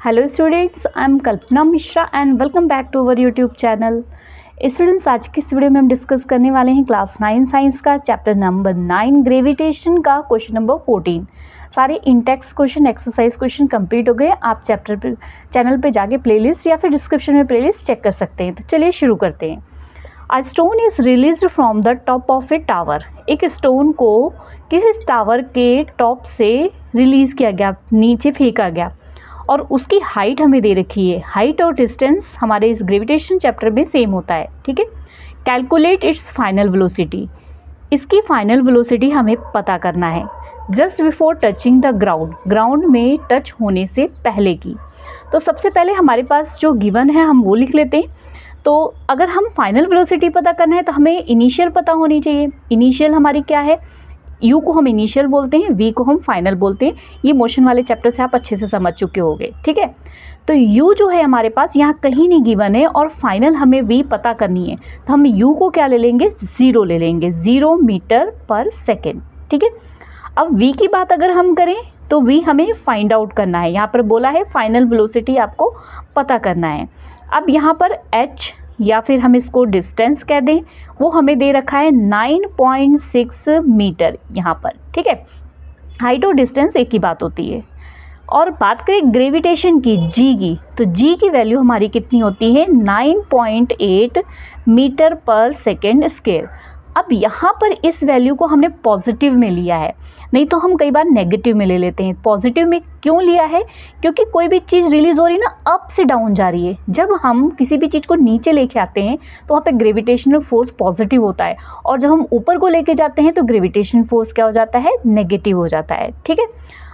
Hello students, I am Kalpana Mishra and welcome back to our YouTube channel. Students, आज की इस video में हम डिस्कस करने वाले हैं क्लास 9 साइंस का चैप्टर नंबर 9 ग्रेविटेशन का क्वेश्चन नंबर 14। सारे Intex question, exercise question complete हो गए। आप चैनल पे जाके प्लेलिस्ट या फिर डिस्क्रिप्शन में प्लेलिस्ट चेक कर सकते हैं। तो चलिए शुरू करते हैं। अ stone is released from the top of A tower. एक स्टोन को किसी टावर के टॉप से रिलीज किया गया, नीचे फेंका गया, और उसकी हाइट हमें दे रखी है। हाइट और डिस्टेंस हमारे इस ग्रेविटेशन चैप्टर में सेम होता है, ठीक है। Calculate its final velocity. इसकी फाइनल वेलोसिटी हमें पता करना है just before touching the ground, ground में टच होने से पहले की। तो सबसे पहले हमारे पास जो गिवन है हम वो लिख लेते हैं। तो अगर हम फाइनल वेलोसिटी पता करना है तो हमें इनिशियल पता होनी चाहिए। इनिशियल हमारी क्या है? यू को हम इनिशियल बोलते हैं, वी को हम फाइनल बोलते हैं। ये मोशन वाले चैप्टर से आप अच्छे से समझ चुके होंगे, ठीक है। तो यू जो है हमारे पास यहाँ कहीं नहीं गिवन है और फाइनल हमें वी पता करनी है। तो हम यू को क्या ले लेंगे? 0 ले लेंगे, 0 मीटर पर सेकेंड, ठीक है। अब वी की बात अगर हम करें तो वी हमें फाइंड आउट करना है। यहाँ पर बोला है फाइनल वेलोसिटी आपको पता करना है। अब यहाँ पर एच या फिर हम इसको डिस्टेंस कह दें, वो हमें दे रखा है 9.6 मीटर यहाँ पर, ठीक है। हाइट और डिस्टेंस एक ही बात होती है। और बात करें ग्रेविटेशन की, जी की, तो जी की वैल्यू हमारी कितनी होती है? 9.8 मीटर पर सेकेंड स्क्वायर। अब यहाँ पर इस वैल्यू को हमने पॉजिटिव में लिया है, नहीं तो हम कई बार नेगेटिव में ले लेते हैं। पॉजिटिव में क्यों लिया है? क्योंकि कोई भी चीज़ रिलीज हो रही है ना, अप से डाउन जा रही है। जब हम किसी भी चीज़ को नीचे लेके आते हैं तो वहाँ पे ग्रेविटेशनल फोर्स पॉजिटिव होता है, और जब हम ऊपर को लेके जाते हैं तो ग्रेविटेशन फोर्स क्या हो जाता है? नेगेटिव हो जाता है, ठीक है।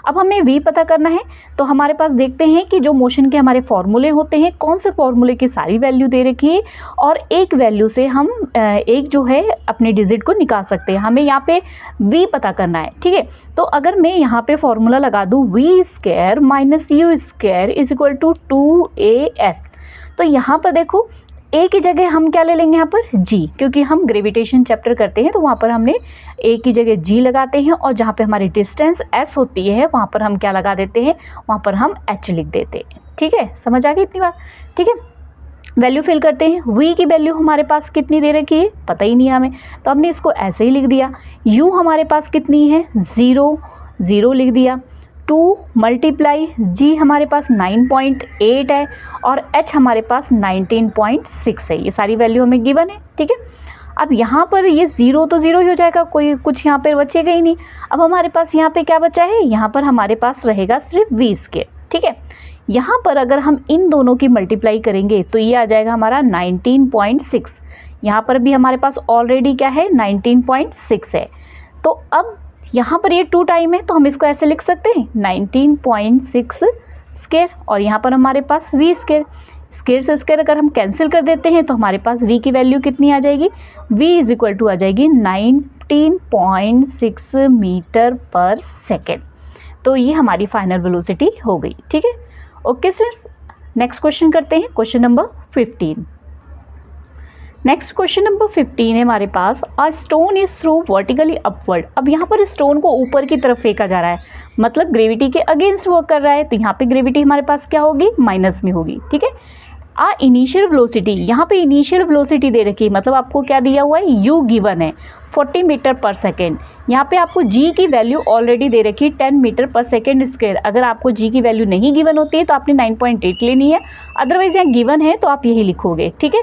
अब हमें v पता करना है, तो हमारे पास देखते हैं कि जो मोशन के हमारे फॉर्मूले होते हैं, कौन से फॉर्मूले की सारी वैल्यू दे रखी है, और एक वैल्यू से हम एक जो है अपने डिजिट को निकाल सकते हैं। हमें यहाँ पे v पता करना है, ठीक है। तो अगर मैं यहाँ पे फॉर्मूला लगा दूँ v square minus u square is equal to 2as, तो यहाँ पर देखो ए की जगह हम क्या ले लेंगे यहाँ पर? जी, क्योंकि हम ग्रेविटेशन चैप्टर करते हैं तो वहाँ पर हमने ए की जगह जी लगाते हैं, और जहाँ पे हमारी डिस्टेंस एस होती है वहाँ पर हम क्या लगा देते हैं? वहाँ पर हम एच लिख देते हैं, ठीक है। समझ आ गई इतनी बात, ठीक है। वैल्यू फिल करते हैं। v की वैल्यू हमारे पास कितनी दे रखी है? पता ही नहीं है हमें, तो हमने इसको ऐसे ही लिख दिया। u हमारे पास कितनी है? 0 लिख दिया। 2 मल्टीप्लाई जी हमारे पास 9.8 है, और h हमारे पास 19.6 है। ये सारी वैल्यू हमें गिवन है, ठीक है। अब यहाँ पर ये 0 तो 0 ही हो जाएगा, कोई कुछ यहाँ पर बचेगा ही नहीं। अब हमारे पास यहाँ पे क्या बचा है? यहाँ पर हमारे पास रहेगा सिर्फ v स्क्वायर, ठीक है। यहाँ पर अगर हम इन दोनों की मल्टीप्लाई करेंगे तो ये आ जाएगा हमारा 19.6। यहाँ पर भी हमारे पास ऑलरेडी क्या है? 19.6 है। तो अब यहाँ पर ये 2 टाइम है तो हम इसको ऐसे लिख सकते हैं 19.6 स्क्वायर, और यहाँ पर हमारे पास v स्क्वायर। स्क्वायर से स्क्वायर अगर हम कैंसिल कर देते हैं तो हमारे पास v की वैल्यू कितनी आ जाएगी? v इज इक्वल टू आ जाएगी 19.6 मीटर पर सेकेंड। तो ये हमारी फाइनल वेलोसिटी हो गई, ठीक है। ओके स्टूडेंट्स, नेक्स्ट क्वेश्चन करते हैं, question number 15। Next question number 15 है हमारे पास, a stone is throw vertically upward. अब यहाँ पर स्टोन को ऊपर की तरफ फेंका जा रहा है, मतलब ग्रेविटी के अगेंस्ट वर्क कर रहा है, तो यहाँ पे ग्रेविटी हमारे पास क्या होगी? माइनस में होगी, ठीक है। इनिशियल वेलोसिटी, यहाँ पे इनिशियल वेलोसिटी दे रखी है, मतलब आपको क्या दिया हुआ है? u गिवन है 40 मीटर पर सेकेंड। यहाँ पे आपको g की वैल्यू ऑलरेडी दे रखी है 10 मीटर पर सेकेंड स्क्वायर। अगर आपको g की वैल्यू नहीं गिवन होती है तो आपने 9.8 लेनी है, अदरवाइज यहाँ गिवन है तो आप यही लिखोगे, ठीक है।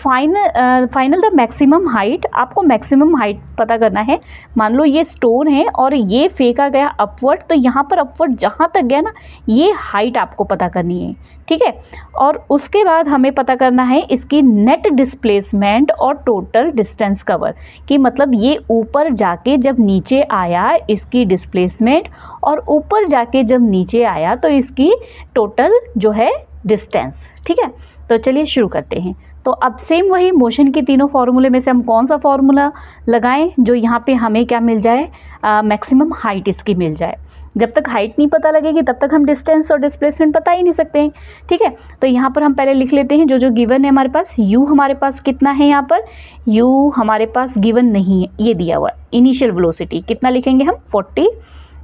फाइनल द मैक्सिमम हाइट, आपको मैक्सिमम हाइट पता करना है। मान लो ये स्टोन है और ये फेंका गया अपवर्ड, तो यहाँ पर अपवर्ड जहाँ तक गया ना, ये हाइट आपको पता करनी है, ठीक है। और उसके बाद हमें पता करना है इसकी नेट डिस्प्लेसमेंट और टोटल डिस्टेंस कवर, कि मतलब ये ऊपर जाके जब नीचे आया इसकी डिस्प्लेसमेंट, और ऊपर जाके जब नीचे आया तो इसकी टोटल जो है डिस्टेंस, ठीक है। तो चलिए शुरू करते हैं। तो अब सेम वही मोशन के तीनों फार्मूले में से हम कौन सा फार्मूला लगाएं जो यहाँ पे हमें क्या मिल जाए? मैक्सिमम हाइट इसकी मिल जाए। जब तक हाइट नहीं पता लगेगी तब तक हम डिस्टेंस और डिस्प्लेसमेंट पता ही नहीं सकते हैं, ठीक है। तो यहाँ पर हम पहले लिख लेते हैं जो जो गिवन है हमारे पास। u हमारे पास कितना है? यहाँ पर u हमारे पास गिवन नहीं है, ये दिया हुआ है। इनिशियल वेलोसिटी कितना लिखेंगे हम? 40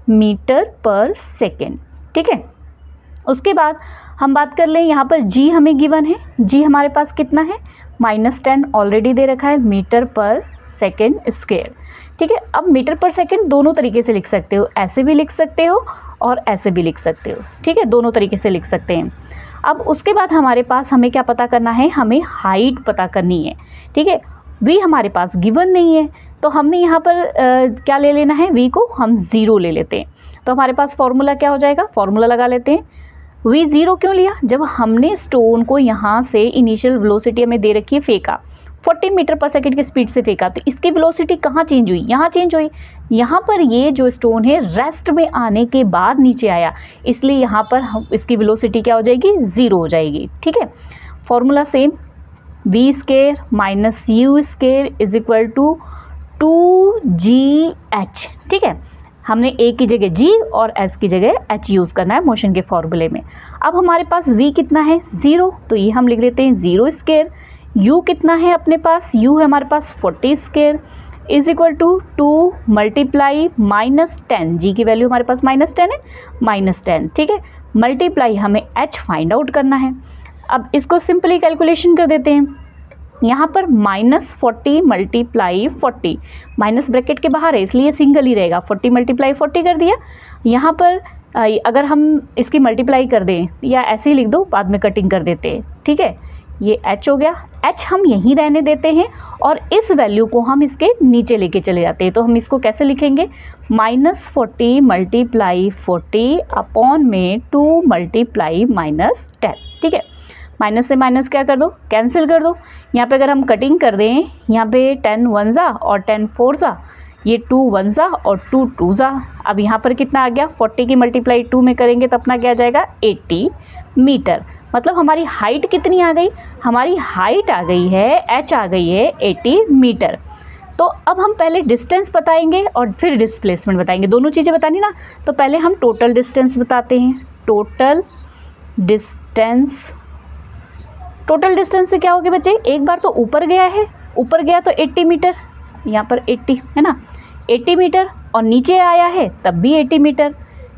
मीटर पर सेकेंड, ठीक है। उसके बाद हम बात कर लें, यहाँ पर जी हमें गिवन है, जी हमारे पास कितना है -10 ऑलरेडी दे रखा है मीटर पर सेकेंड स्क्वायर। ठीक है, अब मीटर पर सेकेंड दोनों तरीके से लिख सकते हो, ऐसे भी लिख सकते हो और ऐसे भी लिख सकते हो। ठीक है, दोनों तरीके से लिख सकते हैं। अब उसके बाद हमारे पास हमें क्या पता करना है, हमें हाइट पता करनी है। ठीक है, वी हमारे पास गिवन नहीं है तो हमने यहाँ पर क्या ले लेना है, वी को हम 0 ले लेते हैं। तो हमारे पास फॉर्मूला क्या हो जाएगा, फॉर्मूला लगा लेते हैं। वी 0 क्यों लिया, जब हमने स्टोन को यहाँ से इनिशियल वेलोसिटी हमें दे रखी है फेंका, 40 मीटर पर सेकंड की स्पीड से फेंका, तो इसकी वेलोसिटी कहाँ चेंज हुई, यहाँ चेंज हुई। यहाँ पर ये जो स्टोन है रेस्ट में आने के बाद नीचे आया, इसलिए यहाँ पर इसकी वेलोसिटी क्या हो जाएगी, 0 हो जाएगी। ठीक है, formula same, v square minus u square is equal to 2gh। ठीक है, हमने ए की जगह जी और एस की जगह एच यूज़ करना है मोशन के फॉर्मूले में। अब हमारे पास वी कितना है 0, तो ये हम लिख लेते हैं 0 स्केयर। यू कितना है अपने पास, यू है हमारे पास 40 square is equal to 2 multiply -10, जी की वैल्यू हमारे पास -10 है, -10। ठीक है, मल्टीप्लाई हमें एच फाइंड आउट करना है। अब इसको सिंपली कैलकुलेशन कर देते हैं। यहाँ पर -40 मल्टीप्लाई 40, माइनस ब्रैकेट के बाहर है इसलिए सिंगल ही रहेगा, 40 मल्टीप्लाई 40 कर दिया। यहाँ पर अगर हम इसकी मल्टीप्लाई कर दें या ऐसे ही लिख दो, बाद में कटिंग कर देते हैं। ठीक है, ये h हो गया, h हम यहीं रहने देते हैं और इस वैल्यू को हम इसके नीचे लेके चले जाते हैं। तो हम इसको कैसे लिखेंगे, -40 मल्टीप्लाई 40 अपॉन में 2 मल्टीप्लाई -10। ठीक है, माइनस से माइनस क्या कर दो, कैंसिल कर दो। यहाँ पे अगर हम कटिंग कर दें, यहाँ पे 10 1 जा और 10 4 जा, ये 2 1 जा और 2 2 जा। अब यहाँ पर कितना आ गया, 40 की मल्टीप्लाई 2 में करेंगे तो अपना क्या आ जाएगा 80 मीटर। मतलब हमारी हाइट कितनी आ गई, हमारी हाइट आ गई है, h आ गई है 80 मीटर। तो अब हम पहले डिस्टेंस बताएंगे और फिर डिस्प्लेसमेंट बताएंगे, दोनों चीज़ें बतानी ना। तो पहले हम टोटल डिस्टेंस बताते हैं। टोटल डिस्टेंस से क्या हो गया बच्चे, एक बार तो ऊपर गया है, ऊपर गया तो 80 मीटर, यहाँ पर 80 है ना, 80 मीटर, और नीचे आया है तब भी 80 मीटर।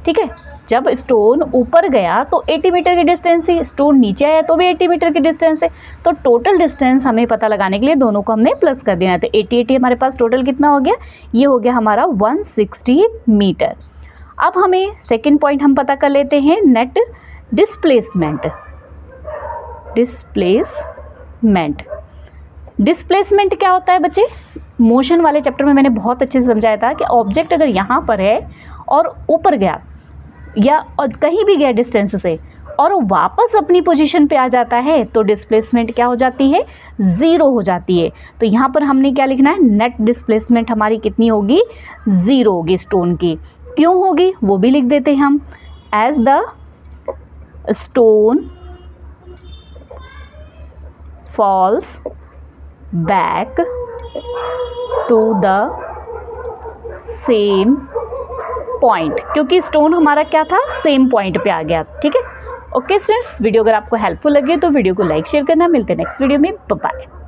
ठीक है, जब स्टोन ऊपर गया तो 80 मीटर की डिस्टेंस थी, स्टोन नीचे आया तो भी 80 मीटर की डिस्टेंस है। तो टोटल डिस्टेंस हमें पता लगाने के लिए दोनों को हमने प्लस कर देना है। तो 80 हमारे पास टोटल कितना हो गया, ये हो गया हमारा 160 मीटर। अब हमें सेकेंड पॉइंट हम पता कर लेते हैं, नेट डिस्प्लेसमेंट क्या होता है बच्चे, मोशन वाले चैप्टर में मैंने बहुत अच्छे से समझाया था कि ऑब्जेक्ट अगर यहाँ पर है और ऊपर गया या कहीं भी गया डिस्टेंस से और वापस अपनी पोजीशन पे आ जाता है तो डिस्प्लेसमेंट क्या हो जाती है, 0 हो जाती है। तो यहाँ पर हमने क्या लिखना है, नेट डिस्प्लेसमेंट हमारी कितनी होगी, 0 होगी स्टोन की। क्यों होगी वो भी लिख देते हैं हम, as the stone falls back to the same point, क्योंकि स्टोन हमारा क्या था, सेम पॉइंट पे आ गया। ठीक है, ओके स्टूडेंट्स, वीडियो अगर आपको हेल्पफुल लगे तो वीडियो को लाइक शेयर करना। मिलते हैं नेक्स्ट वीडियो में, बाय बाय।